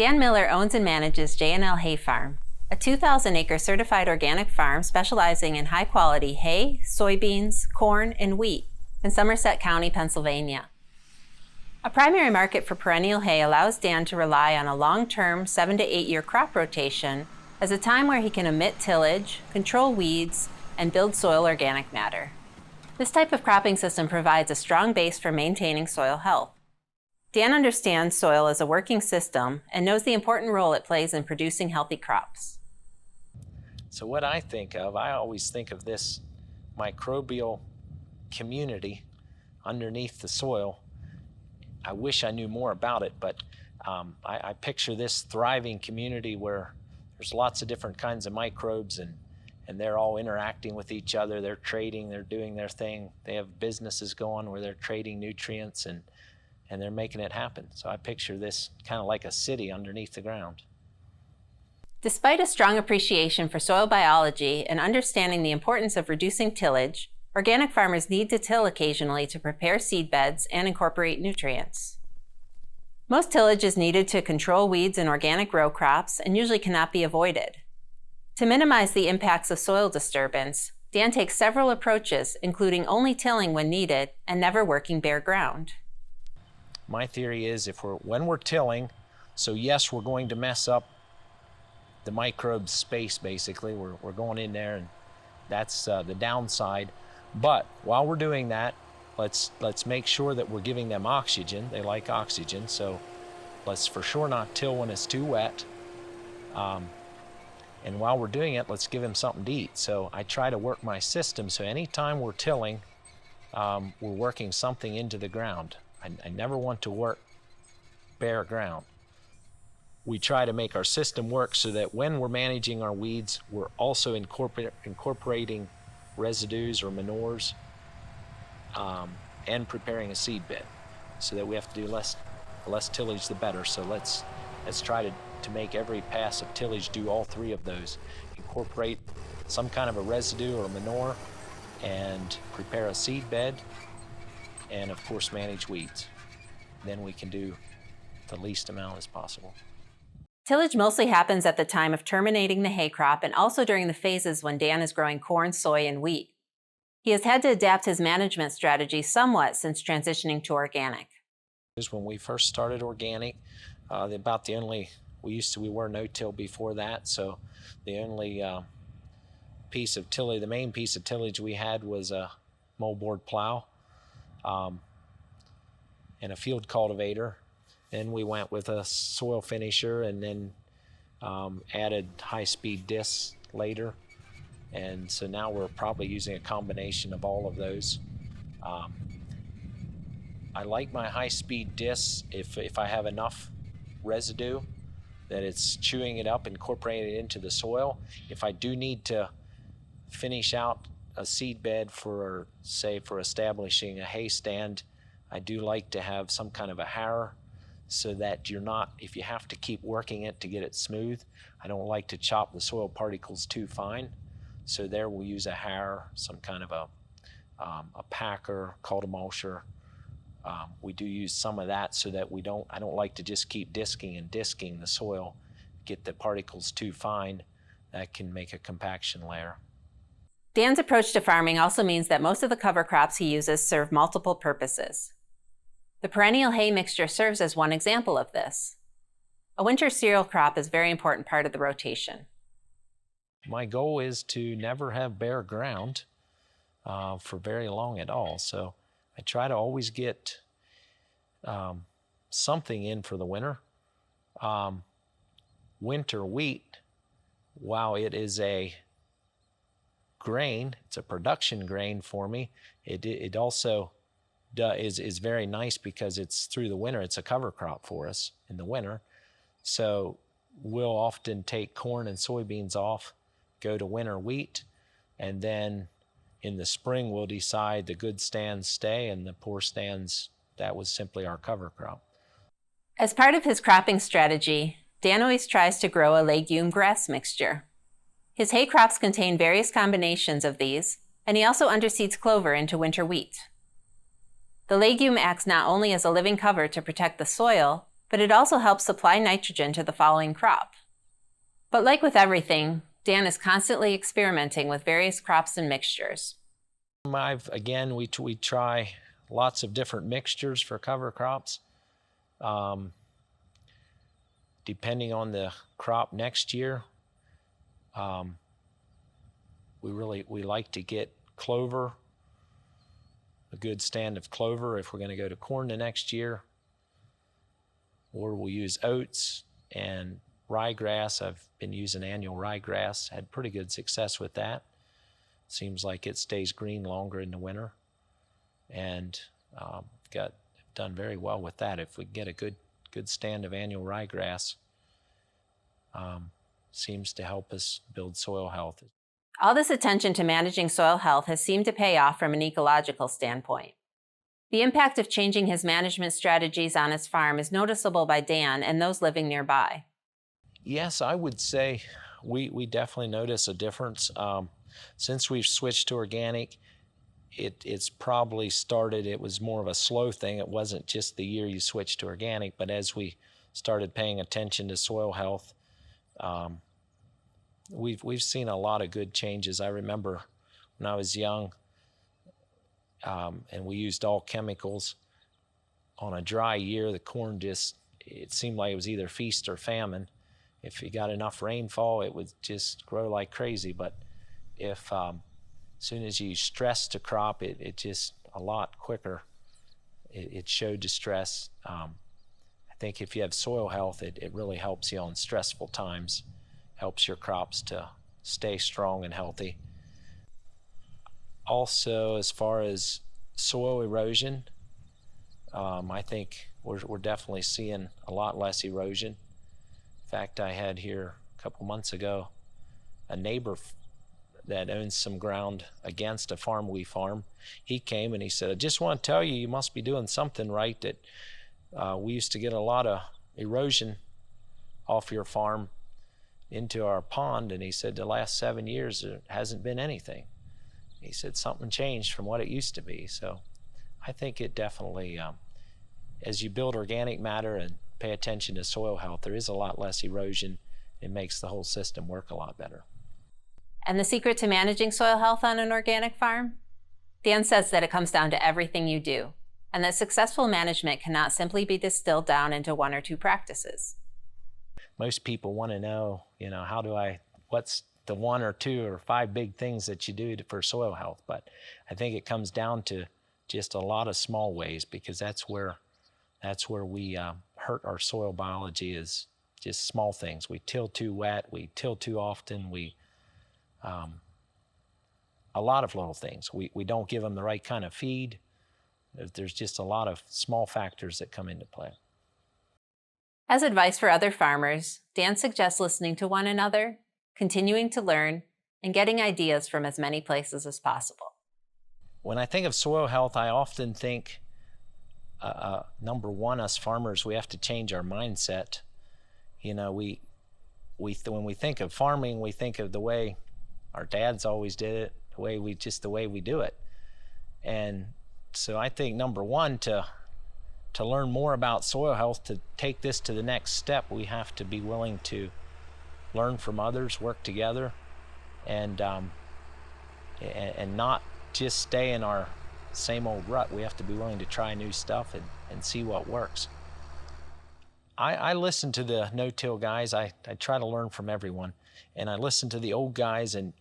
Dan Miller owns and manages J&L Hay Farm, a 2,000-acre certified organic farm specializing in high-quality hay, soybeans, corn, and wheat in Somerset County, Pennsylvania. A primary market for perennial hay allows Dan to rely on a long-term 7 to 8 year crop rotation as a time where he can omit tillage, control weeds, and build soil organic matter. This type of cropping system provides a strong base for maintaining soil health. Dan understands soil as a working system and knows the important role it plays in producing healthy crops. So what I always think of this microbial community underneath the soil. I wish I knew more about it, but I picture this thriving community where there's lots of different kinds of microbes and they're all interacting with each other. They're trading, they're doing their thing. They have businesses going where they're trading nutrients and they're making it happen. So I picture this kind of like a city underneath the ground. Despite a strong appreciation for soil biology and understanding the importance of reducing tillage, organic farmers need to till occasionally to prepare seed beds and incorporate nutrients. Most tillage is needed to control weeds in organic row crops and usually cannot be avoided. To minimize the impacts of soil disturbance, Dan takes several approaches, including only tilling when needed and never working bare ground. My theory is when we're tilling, so yes, we're going to mess up the microbe space basically. We're going in there and that's the downside. But while we're doing that, let's make sure that we're giving them oxygen. They like oxygen, so let's for sure not till when it's too wet. And while we're doing it, let's give them something to eat. So I try to work my system so anytime we're tilling, we're working something into the ground. I never want to work bare ground. We try to make our system work so that when we're managing our weeds, we're also incorporating residues or manures and preparing a seed bed so that we have to do less tillage the better. So let's try to make every pass of tillage do all three of those. Incorporate some kind of a residue or manure and prepare a seed bed and of course manage weeds. Then we can do the least amount as possible. Tillage mostly happens at the time of terminating the hay crop and also during the phases when Dan is growing corn, soy, and wheat. He has had to adapt his management strategy somewhat since transitioning to organic. When we first started organic, we were no-till before that, so the only piece of tillage, the main piece of tillage we had was a moldboard plow and a field cultivator. Then we went with a soil finisher and then added high-speed discs later. And so now we're probably using a combination of all of those. I like my high-speed discs if I have enough residue that it's chewing it up, incorporating it into the soil. If I do need to finish out a seed bed for establishing a hay stand, I do like to have some kind of a harrow so that if you have to keep working it to get it smooth, I don't like to chop the soil particles too fine. So there we'll use a harrow, some kind of a packer, cultimosher. We do use some of that so that I don't like to just keep disking the soil, get the particles too fine. That can make a compaction layer. Dan's approach to farming also means that most of the cover crops he uses serve multiple purposes. The perennial hay mixture serves as one example of this. A winter cereal crop is a very important part of the rotation. My goal is to never have bare ground for very long at all. So I try to always get something in for the winter. Winter wheat, while it is a grain, it's a production grain for me, it also is very nice because it's through the winter. It's a cover crop for us in the winter. So we'll often take corn and soybeans off, go to winter wheat, and then in the spring we'll decide the good stands stay and the poor stands, that was simply our cover crop. As part of his cropping strategy, Dan always tries to grow a legume grass mixture. His hay crops contain various combinations of these, and he also underseeds clover into winter wheat. The legume acts not only as a living cover to protect the soil, but it also helps supply nitrogen to the following crop. But like with everything, Dan is constantly experimenting with various crops and mixtures. We try lots of different mixtures for cover crops. Depending on the crop next year, we like to get clover, a good stand of clover if we're going to go to corn the next year, or we'll use oats and ryegrass. I've been using annual ryegrass, had pretty good success with that. Seems like it stays green longer in the winter, and done very well with that. If we get a good stand of annual ryegrass, seems to help us build soil health. All this attention to managing soil health has seemed to pay off from an ecological standpoint. The impact of changing his management strategies on his farm is noticeable by Dan and those living nearby. Yes, I would say we definitely notice a difference. Since we've switched to organic, it's probably started, it was more of a slow thing. It wasn't just the year you switched to organic, but as we started paying attention to soil health, we've seen a lot of good changes. I remember when I was young, and we used all chemicals, on a dry year, the corn it seemed like it was either feast or famine. If you got enough rainfall, it would just grow like crazy. But if as soon as you stressed the crop, it just a lot quicker. It showed distress. I think if you have soil health, it really helps you on stressful times, helps your crops to stay strong and healthy. Also, as far as soil erosion, I think we're definitely seeing a lot less erosion. In fact, I had here a couple months ago a neighbor that owns some ground against a farm we farm. He came and he said, "I just want to tell you, you must be doing something right, that we used to get a lot of erosion off your farm into our pond." And he said, "The last 7 years, there hasn't been anything." He said, "Something changed from what it used to be." So I think it definitely, as you build organic matter and pay attention to soil health, there is a lot less erosion. It makes the whole system work a lot better. And the secret to managing soil health on an organic farm? Dan says that it comes down to everything you do, and that successful management cannot simply be distilled down into 1 or 2 practices. Most people want to know, what's the 1 or 2 or 5 big things that you do for soil health. But I think it comes down to just a lot of small ways, because that's where we hurt our soil biology, is just small things. We till too wet, we till too often, a lot of little things. We don't give them the right kind of feed. There's just a lot of small factors that come into play. As advice for other farmers, Dan suggests listening to one another, continuing to learn, and getting ideas from as many places as possible. When I think of soil health, I often think, number one, us farmers, we have to change our mindset. When we think of farming, we think of the way our dads always did it, the way we do it. And so I think, number one, to learn more about soil health, to take this to the next step, we have to be willing to learn from others, work together, and not just stay in our same old rut. We have to be willing to try new stuff and see what works. I listen to the no-till guys. I try to learn from everyone. And I listen to the old guys, and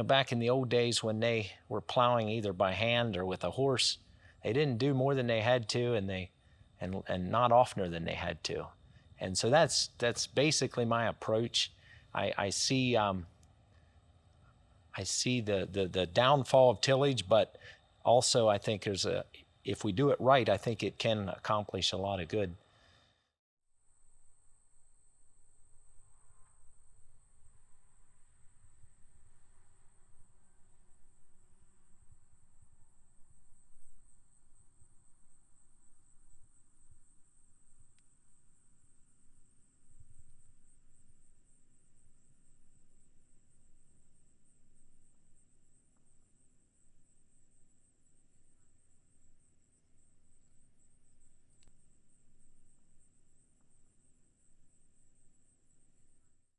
back in the old days when they were plowing either by hand or with a horse, they didn't do more than they had to, and not oftener than they had to. And so that's basically my approach. I see the downfall of tillage, but also I think if we do it right, I think it can accomplish a lot of good.